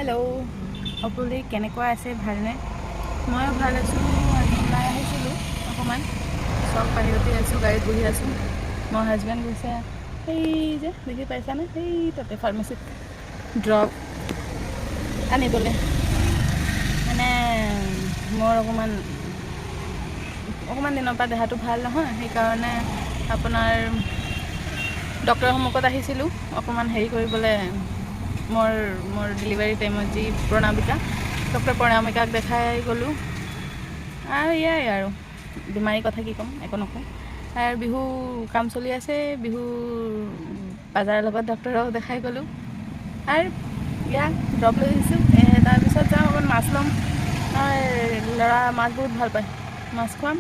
Hello' আপুনি কেনেকুৱা আছে ভালনে? ময়ো ভাল আছোঁ। আজি ওলাই আহিছিলোঁ অকণমান, চব বাহিৰতে আছোঁ, গাড়ীত বহি আছোঁ। মোৰ হাজবেণ্ড গৈছে সেই যে দেখি পাইছানে, সেই তাতে ফাৰ্মাচীত ড্ৰপ আনিবলৈ। মানে মোৰ অকণমান দিনৰ পৰা দেহাটো ভাল নহয়, সেইকাৰণে আপোনাৰ ডক্টৰৰ সন্মুখত আহিছিলোঁ অকণমান হেৰি কৰিবলৈ। মোৰ ডেলিভাৰী টাইমত যি প্ৰণামিকা, ডক্টৰ প্ৰণামিকাক দেখাই গ'লোঁ। আৰু এয়াই আৰু বেমাৰীৰ কথা কি ক'ম, একো নকওঁ। আৰু বিহু কাম চলি আছে, বিহু বজাৰৰ লগত ডক্টৰক দেখাই গ'লোঁ। আৰু ইয়াক ড্ৰপ লৈ আহিছোঁ। তাৰপিছত যাওঁ অকণ মাছ ল'ম। ল'ৰা মাছ বহুত ভাল পায়, মাছ খুৱাম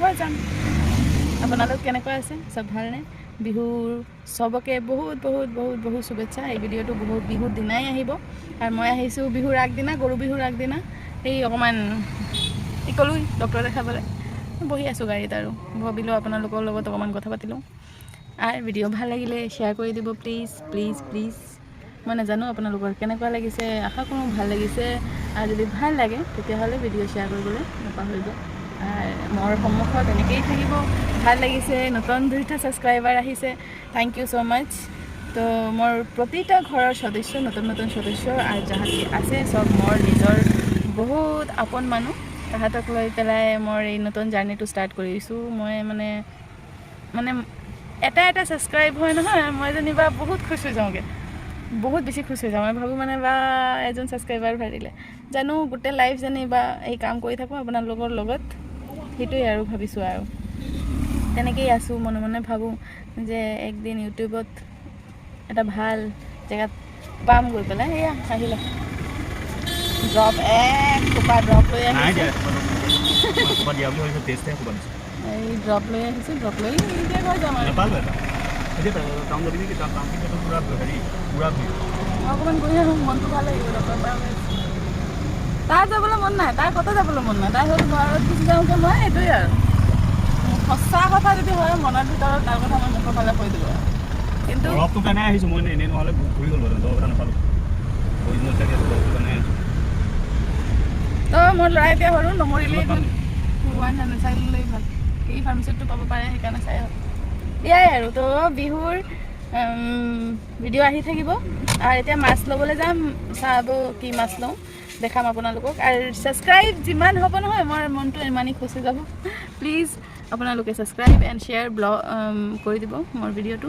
ঘৰ যাম। আপোনালোক কেনেকুৱা আছে? চব ভালনে? বিহুৰ চবকে বহুত বহুত বহুত বহুত শুভেচ্ছা। এই ভিডিঅ'টো বহুত বিহুৰ দিনাই আহিব, আৰু মই আহিছোঁ বিহুৰ আগদিনা, গৰু বিহুৰ আগদিনা। সেই অকণমান ক'লোঁ ডক্টৰ দেখাবলৈ বহি আছোঁ গাড়ীত, আৰু ভাবিলোঁ আপোনালোকৰ লগত অকণমান কথা পাতি লওঁ। আৰু ভিডিঅ' ভাল লাগিলে শ্বেয়াৰ কৰি দিব প্লিজ প্লিজ প্লিজ। মই নাজানো আপোনালোকৰ কেনেকুৱা লাগিছে, আশা কৰোঁ ভাল লাগিছে। আৰু যদি ভাল লাগে তেতিয়াহ'লে ভিডিঅ' শ্বেয়াৰ কৰিবলৈ নাপাহৰিব। মোৰ সন্মুখত এনেকৈয়ে থাকিব। ভাল লাগিছে, নতুন 2টা ছাবস্ক্ৰাইবাৰ আহিছে, থেংক ইউ ছ' মাছ। তো মোৰ প্ৰতিটা ঘৰৰ সদস্য, নতুন সদস্য আৰু যাহাকি আছে, চব মোৰ নিজৰ বহুত আপোন মানুহ। তাহাঁতক লৈ পেলাই মোৰ এই নতুন জাৰ্ণিটো ষ্টাৰ্ট কৰিছোঁ। মই মানে এটা ছাবস্ক্ৰাইব হয় নহয়, মই যেনিবা বহুত খুচ হৈ যাওঁগৈ, বহুত বেছি খুচ হৈ যাওঁ। মই ভাবোঁ মানে বা এজন ছাবস্ক্ৰাইবাৰ বাঢ়িলে, জানো গোটেই লাইফ যেনিবা এই কাম কৰি থাকোঁ আপোনালোকৰ লগত, সেইটোৱে আৰু ভাবিছোঁ। আৰু তেনেকেই আছোঁ, মনে মনে ভাবোঁ যে একদিন ইউটিউবত এটা ভাল জেগাত পাম গৈ পেলাই। এয়া আহিলে ড্ৰপ, খোপা ড্ৰপ লৈ আহিছোঁ। এই ড্ৰপ লৈ আহিছোঁ, ড্ৰপ লৈ এতিয়া ঘৰ যাম আৰু অকণমান গৈ আহোঁ, মনটো ভাল লাগিব। ডক্টৰৰ পৰা তাৰ যাবলৈ মন নাই, তাৰ ক'তো যাবলৈ মন নাই। তাই হ'ল ঘৰত গুচি যাওঁগৈ মই, সেইটোৱে আৰু সঁচা কথা যদি হয় মনৰ ভিতৰত তাৰ কথা মই মুখৰ ফালে কৈ দিলোঁ। কিন্তু দৰৱটো কাৰণে আহিছোঁ মই, এনেই নহ'লে ঘূৰি গ'লোঁ, দৰৱ এটা নাপালোঁ। তো মোৰ ল'ৰা এতিয়া সৰু, নমৰিলেই ভাল, নাচাৰিলেই ভাল। এই ফাৰ্মাচীতটো পাব পাৰে, সেইকাৰণে চাই আহক। এয়াই আৰু তো বিহুৰ ভিডিঅ' আহি থাকিব। আৰু এতিয়া মাছ ল'বলৈ যাম, চাব কি মাছ লওঁ, দেখাম আপোনালোকক। আৰু ছাবস্ক্ৰাইব যিমান হ'ব নহয়, মোৰ মনটো ইমানেই খুচি যাব। প্লিজ আপোনালোকে ছাবস্ক্ৰাইব এণ্ড শ্বেয়াৰ কৰি দিব মোৰ ভিডিঅ'টো।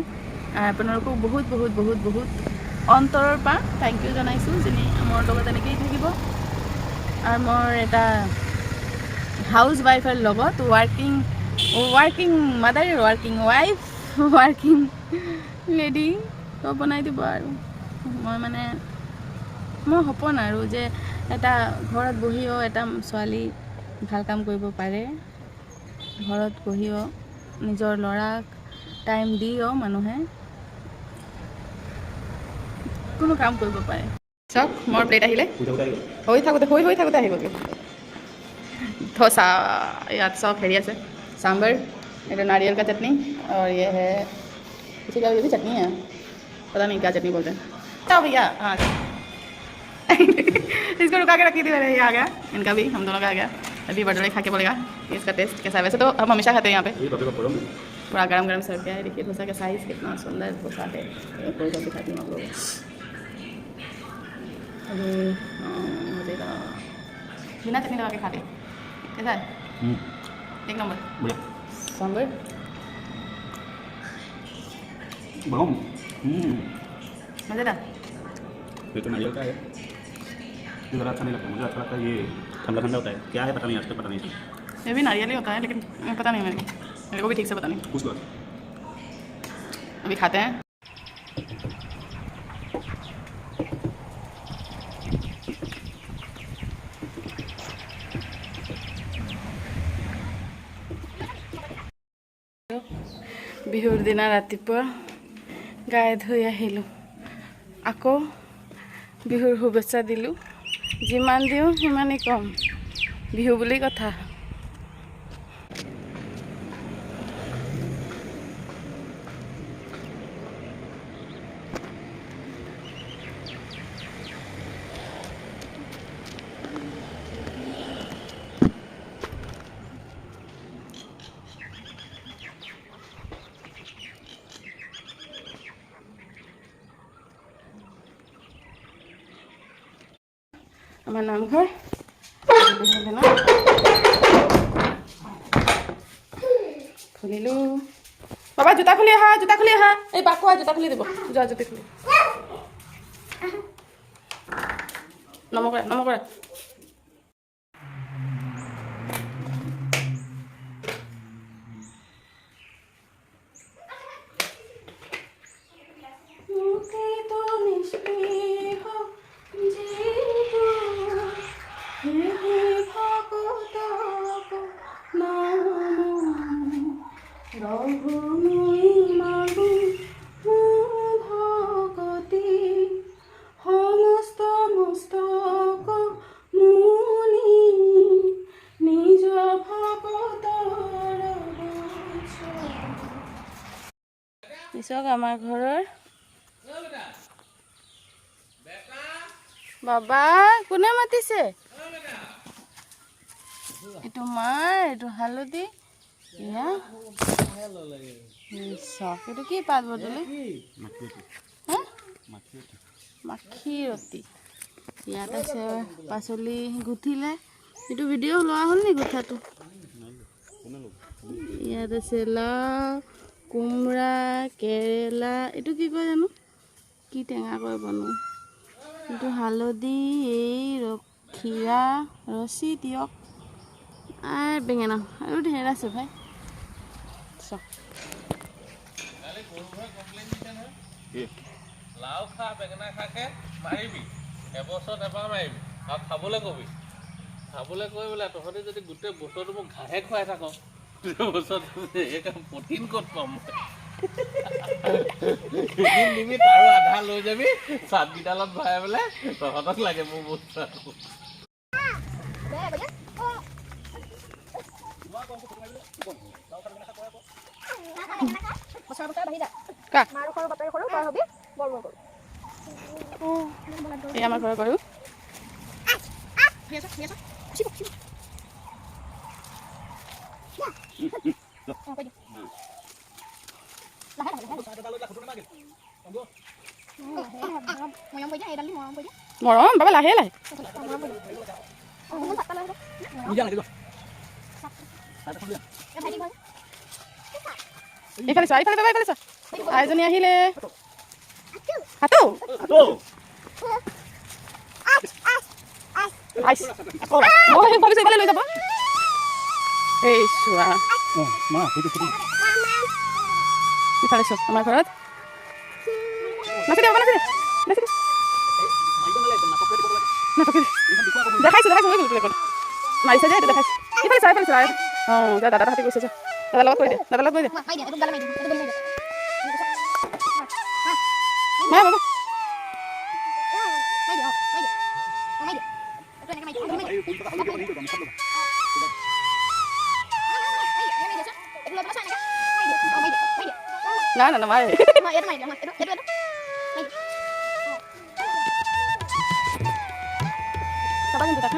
আৰু আপোনালোকক বহুত বহুত বহুত বহুত অন্তৰৰ পৰা থেংক ইউ জনাইছোঁ, যিনি মোৰ লগত এনেকৈয়ে থাকিব। আৰু মোৰ এটা হাউচ ৱাইফৰ লগত working mother, working wife, working lady তো বনাই দিব। আৰু মোৰ সপোন আৰু যে এটা ঘৰত বহিও এটা ছোৱালী ভাল কাম কৰিব পাৰে, ঘৰত বহিও নিজৰ ল'ৰাক টাইম দিও মানুহে কোনো কাম কৰিব পাৰে। চাওক মোৰ প্লেট আহিলে, হৈ থাকোঁতে আহিবগৈ। ধোসা, ইয়াত सब हेरी আছে, सांभर, ये नारियल का चटनी, और ये है इसे क्या, ये भी चटनी है, पता नहीं क्या चटनी बोलते हैं। चलो भैया, हाँ इसको रुका के रखी थी मैंने, ये आ गया इनका भी, हम दोनों का आ गया। अभी बटरे खा के बोलेगा इसका टेस्ट कैसा है। वैसे तो हम हमेशा खाते हैं यहाँ पे, पूरा गरम गरम सर्व किया है। देखिए डोसा का साइज़ कितना सुंदर डोसा है। कोई सा दिखाती हूँ आप लोग। अभी मुझे बिना चटनी लगा के खाते, कैसा है? एक नंबर सांभर। मज़ेदार। ये तो नारियल का है, ये ज़रा अच्छा नहीं लगता मुझे। अच्छा लगता है ये ठंडा ठंडा होता है, क्या है पता नहीं, आज तक पता नहीं। ये भी नारियल ही होता है, लेकिन पता नहीं मेरे को भी ठीक से पता नहीं। पूछ लो, अभी खाते हैं। বিহুৰ দিনা ৰাতিপুৱা গাই ধুই আহিলোঁ, আকৌ বিহুৰ শুভেচ্ছা দিলোঁ। যিমান দিওঁ সিমানেই কম, বিহু বুলি কথা। আমাৰ নামঘৰ খুলিলোঁ। বাবা জোতা খুলি আহা, জোতা খুলি আহা। এই বাকোৱা জোতা খুলি দিব, যোৱা জোতা খুলি নমকৰা নমকৰা। চাওক আমাৰ ঘৰৰ বাবা কোনে মাতিছে? এইটো মাৰ, এইটো হালধি। চাওক এইটো কি পাত বদলি মাখি ৰতি। ইয়াত আছে পাচলি গুঠিলে। এইটো ভিডিঅ' লোৱা হ'ল নি গুঠাটো? ইয়াত আছে লাও, কোমৰা, কেৰেলা, এইটো কি কয় জানো, কি টেঙা কয় বনো। এইটো হালধি, এই ক্ষীৰা, ৰচি, তিয়ক আৰু বেঙেনা আৰু ঢেৰ আছে ভাই। লাও খা বেঙেনা খাকে মাৰিবি, এবছৰত এবাৰ মাৰিবি আৰু খাবলৈ কবি। খাবলৈ কৈ বোলে তহঁতে যদি গোটেই বছৰটো মোক ঘাঁহে খুৱাই থাক, বছৰত প্ৰটিন ক'ত পাম মই? নিবি তাৰো আধা লৈ যাবি, চাটকেইডালত ভৰাই পেলাই তহঁতক লাগে মোৰ বস্তু। আমাৰ ঘৰৰ গৰু মৰম বাবা লাহে লাহে। এইফালে চোৱা, এইফালে বাবা, এইফালে চোৱা। আইজনী আহিলে। হাতো ভাবিছো এইফালে লৈ যাব। এই চোৱা ইফালে চোৱা আমাৰ ঘৰত নাচি দে, নাচি দে, নাচি দে। দেখাইছো দেখাইছো হৈ গ'ল মাৰিছে যে এইটো দেখাইছো। ইফালে চোৱা, ইফালে চোৱা। অঁ যা দাদাৰ হাতে গৈছে, যা দাদাৰ লগত কৈ দে, দাদাৰ লগত কৈ দে। হা বাবা না না না মাৰে চাবা কিন্তু তাক।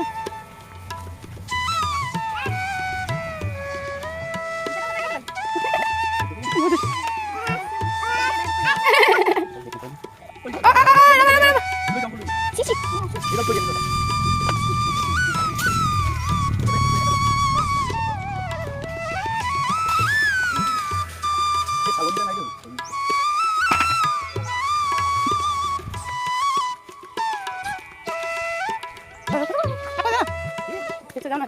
যাও না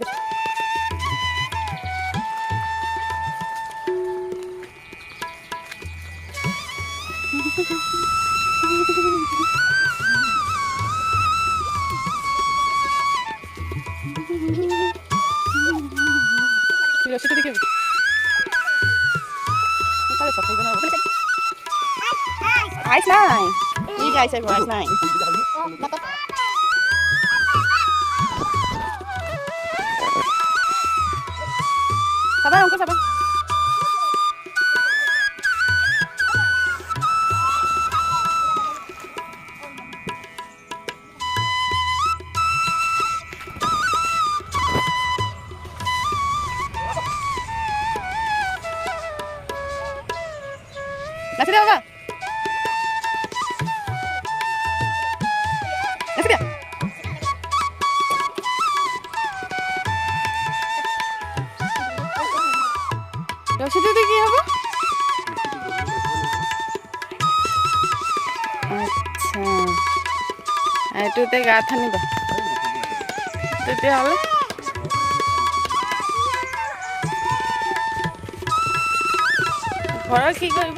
Ice nine. You guys say ice nine. Sabar, Uncle, sabar. Nasi dia, Uncle. Nasi dia. এইটোতে গাঁত সানিবা তেতিয়াহ'লে ঘৰৰ কি কৰিব?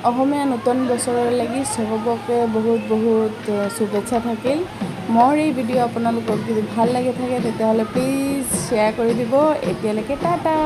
অসমীয়া নতুন বছৰৰ লাগি চবকে বহুত বহুত শুভেচ্ছা থাকিল। মোৰ এই ভিডিঅ' আপোনালোকক যদি ভাল লাগি থাকে তেতিয়াহ'লে প্লিজ শ্বেয়াৰ কৰি দিব। এতিয়ালৈকে টাটা।